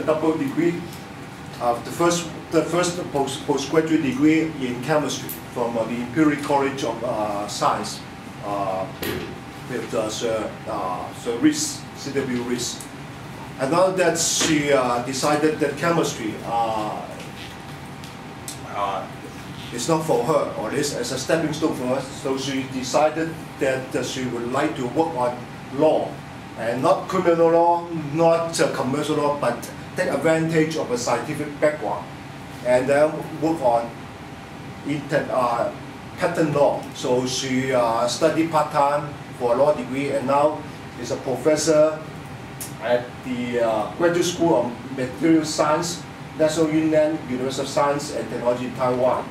double degree. The first postgraduate degree in chemistry from the Imperial College of Science with Sir Rees, C.W. Rees. And now that she decided that chemistry is not for her, or is as a stepping stone for her, so she decided that she would like to work on law, and not criminal law, not commercial law, but take advantage of a scientific background, and then work on patent law. So she studied part-time for a law degree, and now is a professor at the Graduate School of Material Science, National Yunnan University of Science and Technology in Taiwan.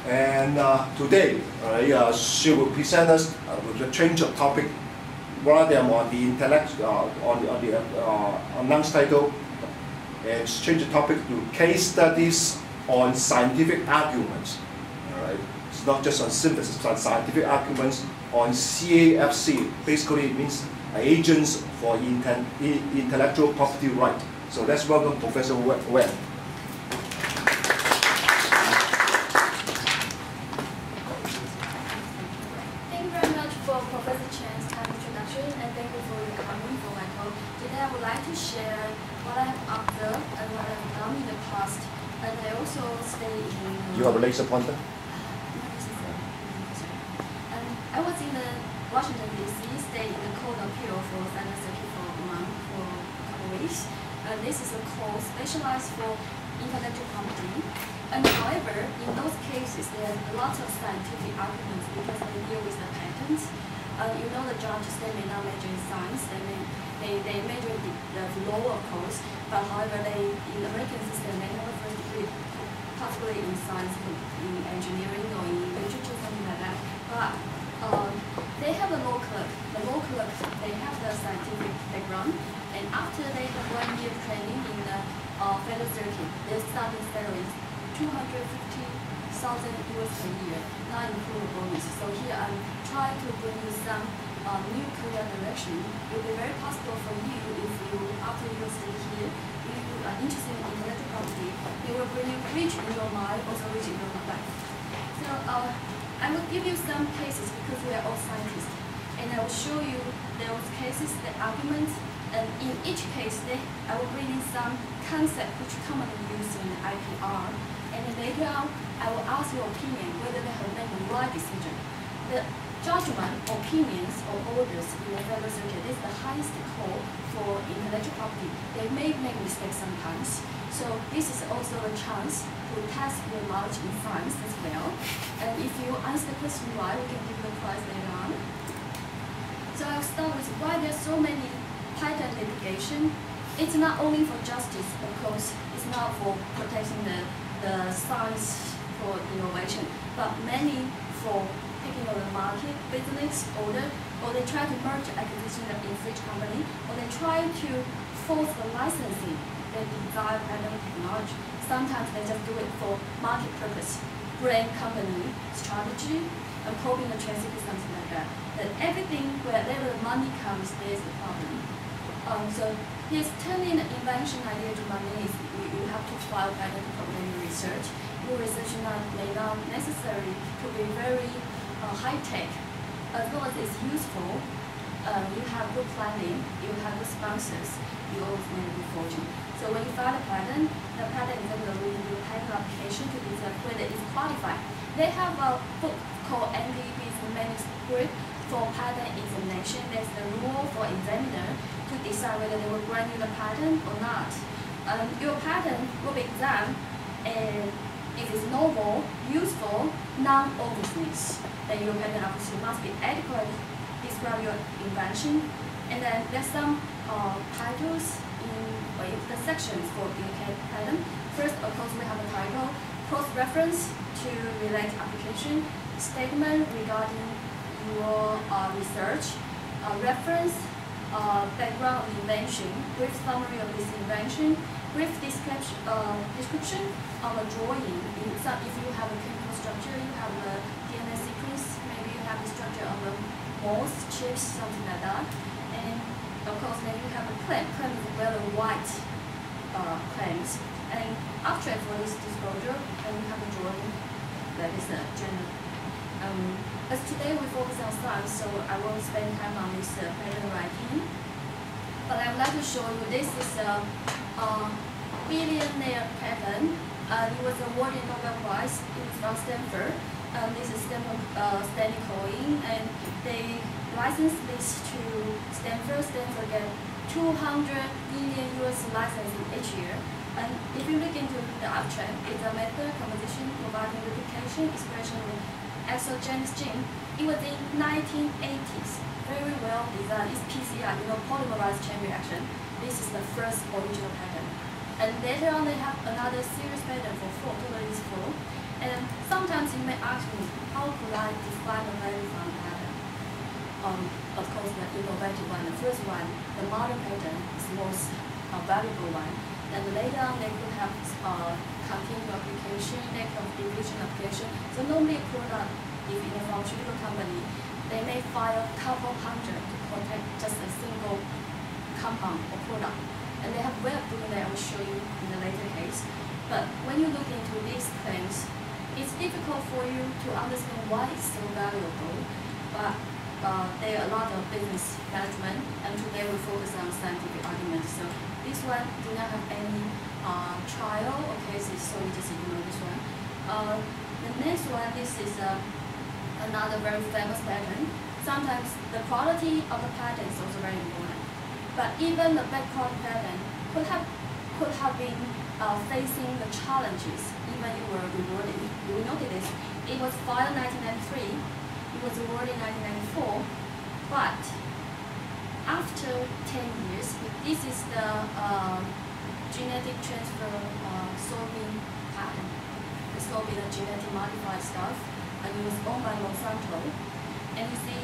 And today, she will present us with a change of topic, rather than on the intellect, on the announced title, and change the topic to case studies on scientific arguments. All right, it's not just on synthesis, but scientific arguments on CAFC. Basically, it means agents for intellectual property right. So let's welcome Professor Wen. I would like to share what I have observed and what I have done in the past. And I also stay in... You have a laser pointer? And I was in the Washington, D.C., stayed in the Court of Appeal for Federal Circuit for a month, for a couple of weeks. And this is a court specialized for intellectual property. And however, in those cases, there are lots of scientific arguments because they deal with the patents. You know the judges, they may not major in science, they major in the law, of course, but however, in the American system, they have a first degree, possibly in science, in engineering, or in literature, something like that. But they have a law clerk. The law clerk, they have the scientific background, and after they have 1 year training in the federal circuit, their starting salary is $250,000 per year, not including bonus. So here I'm trying to bring you some new career direction. It will be very possible for you if you, after you stay here, if you are interested in intellectual property, it will bring you rich in your mind, also rich in your life. So I will give you some cases because we are all scientists, and I will show you those cases, the arguments, and in each case, I will bring in some concept which commonly used in IPR, and then later on, I will ask your opinion whether they have made the right decision. The judgment, opinions, or orders in the federal circuit is the highest call for intellectual property. They may make mistakes sometimes, so this is also a chance to test your knowledge in science as well. And if you answer the question right, we can give you a prize later on. So I'll start with why there's so many patent litigation. It's not only for justice, of course. It's not for protecting the science for innovation, but many for taking over the market, business, order, or they try to merge acquisition of infringed company, or they try to force the licensing their desired patent technology. Sometimes they just do it for market purpose, brand company strategy, and probing the trade secret, something like that. But everything, wherever the money comes, there's the problem. So here's turning the invention idea to money is you have to file patent for your research. Your research may not necessarily to be very high-tech, as long as it's useful. You have good planning, you have good sponsors, you always make a good fortune. So when you file a patent, the patent examiner will do a patent application to decide whether it's qualified. They have a book called MDB's manuscript for patent examination. There's the rule for examiner to decide whether they will grant you the patent or not. Your patent will be examined, and if it's novel, useful, non-obviousness, then your patent application must be adequately describe your invention. And then there's some titles in the sections for indicate patent. First, of course, we have a title, cross-reference to relate application, statement regarding your research, reference, background of invention, brief summary of this invention, brief description of a drawing. If you have a chemical structure, you have a DNA sequence, maybe you have the structure of a mold, chips, something like that. And of course, then you have a claim. Claim is a very white points. And after for this disclosure, and we have a drawing that is general. As today we focus on science, so I won't spend time on this pattern writing. But I would like to show you this is a billionaire pattern. It was awarded Nobel Prize. It was from Stanford. This is Stanley Cohen, and they licensed this to Stanford. Stanford get 200 billion US licensing each year. And if you look into the abstract, it's a method composition providing replication expression of exogenous gene. It was in 1980s. Very well designed. It's PCR, polymerized chain reaction. This is the first original pattern. And later on, they have another series pattern for 4, totally is 4. And sometimes you may ask me, how could I define the value from the pattern? Of course, the innovative one, the first one, the modern pattern is the most valuable one. And later on, they could have continued application, they could have division application. So normally a product, if in a pharmaceutical company, they may file a couple hundred to protect just a single compound or product. And they have a way of doing that I will show you in a later case. But when you look into these claims, it's difficult for you to understand why it's so valuable. But there are a lot of business management, and today we focus on scientific arguments. So this one do not have any trial or cases, so we just ignore this one. The next one, this is another very famous pattern. Sometimes the quality of the pattern is also very important. But even the bad quality pattern could have been facing the challenges, even if you were rewarded. You will notice this. It was filed in 1993. It was awarded in 1994. But after 10 years, this is the genetic transfer soybean pattern. The soybean is genetic modified stuff, and it was owned by Monsanto. And you see,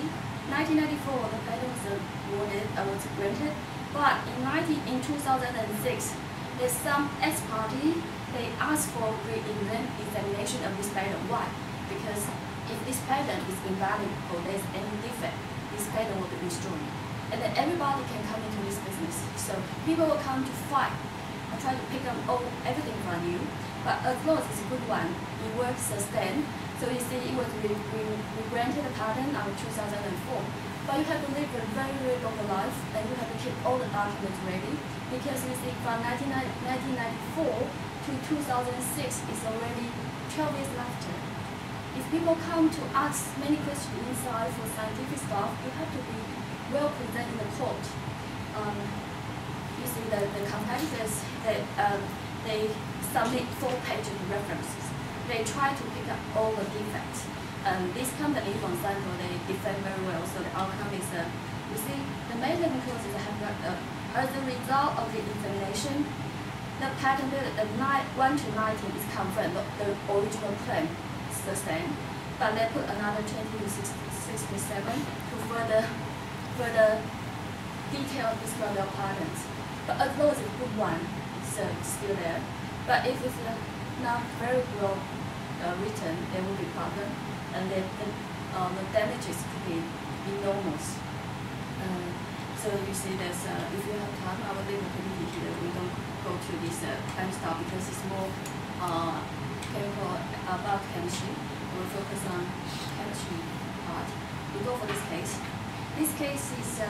1994, the patent was awarded, was granted, but in 2006, there's some ex-party, they asked for re-examination of this patent. Why? Because if this patent is invalid or there's any defect, this patent will be destroyed. And then everybody can come into this business. So people will come to fight and try to pick up everything from you. But as long as it's a good one, it will sustain. So you see, it was granted a patent in 2004. But you have to live a very, very long life, and you have to keep all the documents ready. Because you see, from 1994 to 2006 is already 12 years after. If people come to ask many questions inside for scientific stuff, you have to be well presented in the court. You see, the competitors, they submit 4 pages of references. They try to pick up all the defects. This company, Monsanto, they defend very well, so the outcome is, you see, the major clauses have as a result of the examination, the patent 1 to 19 is confirmed, the original claim is sustained, but they put another 20 to 67 to further detail describe their patents. But as long as it's a good one, it's still there. But if it's not very well written, there will be problem, and then the damages could be enormous. So you see, there's if you have time, I will leave the community here. We don't go to this time stuff because it's more chemical about chemistry. We'll focus on chemistry part. We go for this case. This case is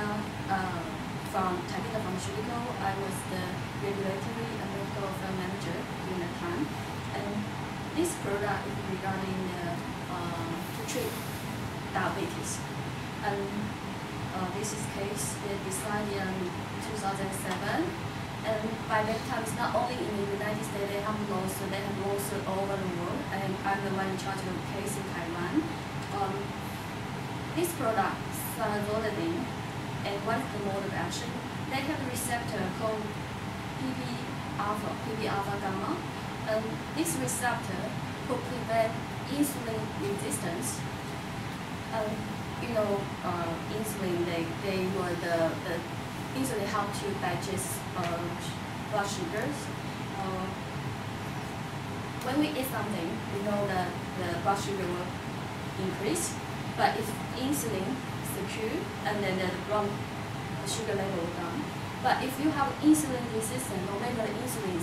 from Takeda Pharmaceutical. I was the regulatory and medical affairs manager during that time. And this product is regarding to treat diabetes. And this is case they decided in 2007. And by that time, it's not only in the United States, they have lawsuits all over the world. And I'm the one in charge of the case in Taiwan. This product, Sanazolidine, and what's the mode of action? They have a receptor called PB-alpha gamma. And this receptor could prevent insulin resistance. Insulin, they were the insulin help to digest blood sugars. When we eat something, we know that the blood sugar will increase. But if insulin secure, and then the sugar level will down. But if you have insulin resistance, no matter the insulin